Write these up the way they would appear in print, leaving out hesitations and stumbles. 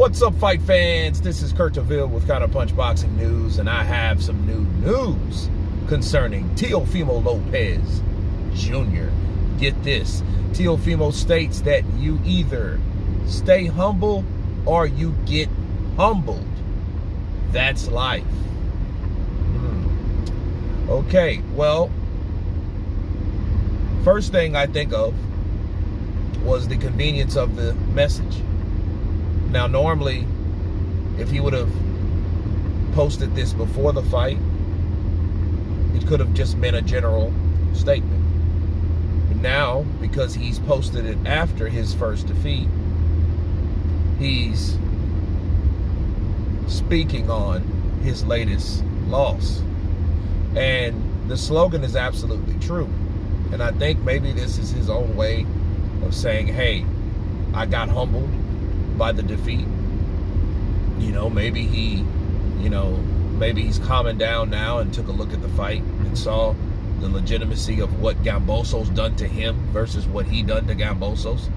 What's up, fight fans? This is Teofimo with Counterpunch Boxing News, and I have some new news concerning Teofimo Lopez Jr. Get this. Teofimo states that you either stay humble or you get humbled. That's life. Okay, well, first thing I think of was the convenience of the message. Now, normally, if he would have posted this before the fight, it could have just been a general statement. But now, because he's posted it after his first defeat, he's speaking on his latest loss. And the slogan is absolutely true. And I think maybe this is his own way of saying, hey, I got humbled by the defeat. Maybe he's calming down now and took a look at the fight and saw the legitimacy of what Gamboso's done to him versus what he done to Gamboso's.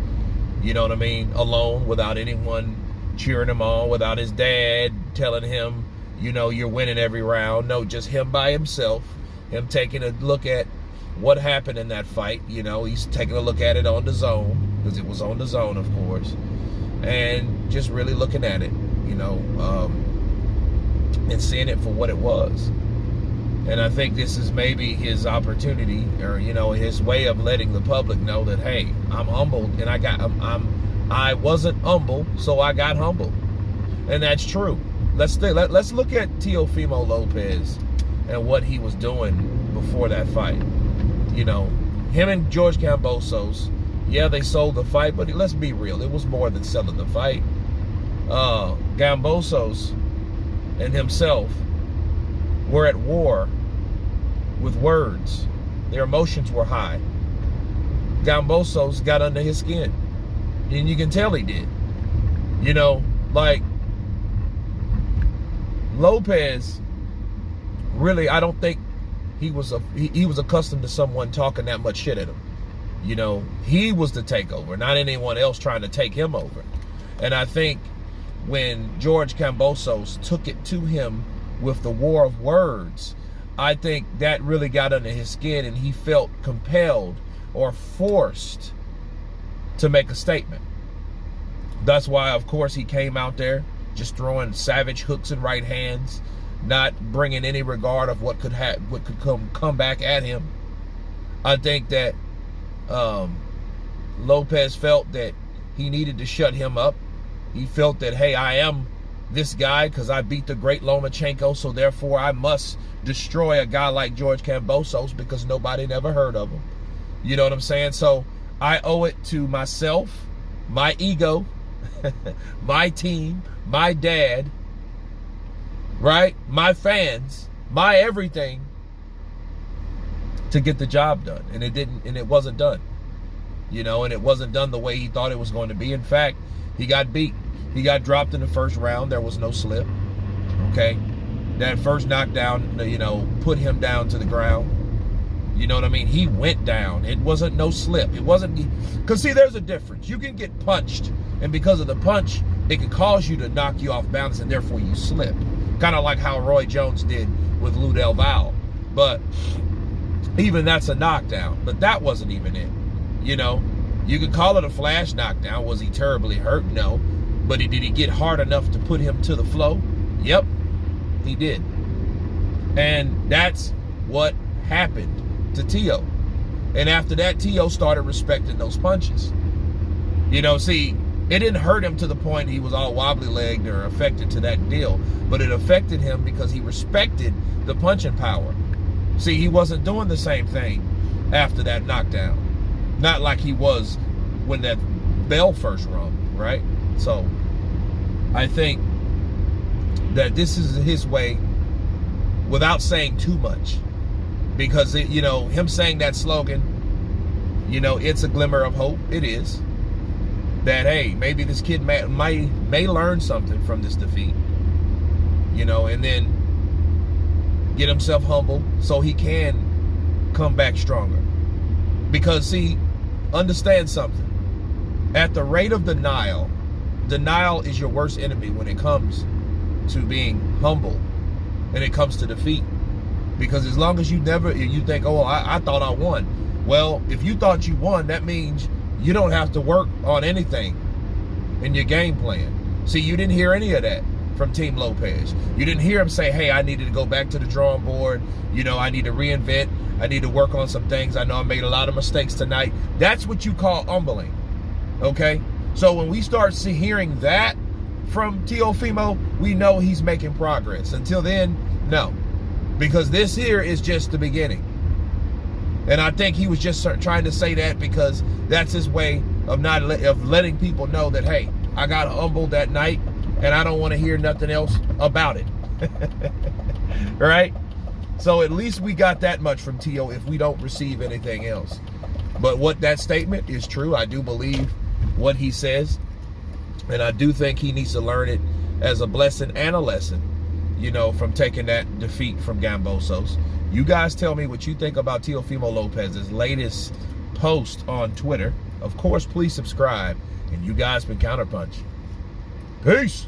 You know what I mean? Alone, without anyone cheering him on, without his dad telling him, you're winning every round. No, just him by himself, him taking a look at what happened in that fight. He's taking a look at it on the zone, because it was on the zone, of course, and just really looking at it, and seeing it for what it was. And I think this is maybe his opportunity, or his way of letting the public know that, hey, I'm humbled, and I wasn't humble, so I got humbled. And that's true. Let's look at Teofimo Lopez and what he was doing before that fight. Him and George Kambosos, yeah, they sold the fight, but let's be real, it was more than selling the fight. Kambosos and himself were at war with words. Their emotions were high. Kambosos got under his skin, and you can tell he did. Like Lopez, really, I don't think he was accustomed to someone talking that much shit at him. He was the takeover, not anyone else trying to take him over. And I think when George Kambosos took it to him with the war of words, I think that really got under his skin, and he felt compelled or forced to make a statement. That's why, of course, he came out there just throwing savage hooks and right hands, not bringing any regard of what could come back at him. I think that Lopez felt that he needed to shut him up. He felt that, hey, I am this guy because I beat the great Lomachenko, so therefore I must destroy a guy like George Kambosos because nobody never heard of him. You know what I'm saying? So I owe it to myself, my ego, my team, my dad, right? My fans, my everything, to get the job done. And it wasn't done. And it wasn't done the way he thought it was going to be. In fact, he got beat. He got dropped in the first round. There was no slip. Okay? That first knockdown, put him down to the ground. You know what I mean? He went down. It wasn't no slip. It wasn't, because see, there's a difference. You can get punched, and because of the punch, it can cause you to knock you off balance, and therefore you slip. Kind of like how Roy Jones did with Lou Del Valle. But even that's a knockdown. But that wasn't even it. You could call it a flash knockdown. Was he terribly hurt? No. But did he get hard enough to put him to the floor? Yep, he did. And that's what happened to Teo. And after that, Teo started respecting those punches. See, it didn't hurt him to the point he was all wobbly-legged or affected to that deal. But it affected him because he respected the punching power. See, he wasn't doing the same thing after that knockdown. Not like he was when that bell first rung, right? So I think that this is his way without saying too much. Because, him saying that slogan, it's a glimmer of hope. It is. That, hey, maybe this kid may learn something from this defeat. And then get himself humble so he can come back stronger. Because, see, understand something. At the rate of the Nile, denial is your worst enemy when it comes to being humble and it comes to defeat. Because as long as you think, oh, I thought I won. Well, if you thought you won, that means you don't have to work on anything in your game plan. See, you didn't hear any of that from Team Lopez. You didn't hear him say, hey, I needed to go back to the drawing board. You know, I need to reinvent. I need to work on some things. I know I made a lot of mistakes tonight. That's what you call humbling, okay? So when we start hearing that from Teofimo, we know he's making progress. Until then, no. Because this here is just the beginning. And I think he was just trying to say that because that's his way of letting people know that, hey, I got humbled that night and I don't want to hear nothing else about it. Right? So at least we got that much from Teo if we don't receive anything else. But what that statement is true. I do believe what he says. And I do think he needs to learn it as a blessing and a lesson, you know, from taking that defeat from Gambosos. You guys tell me what you think about Teofimo Lopez's latest post on Twitter. Of course, please subscribe. And you guys been Counterpunch. Peace.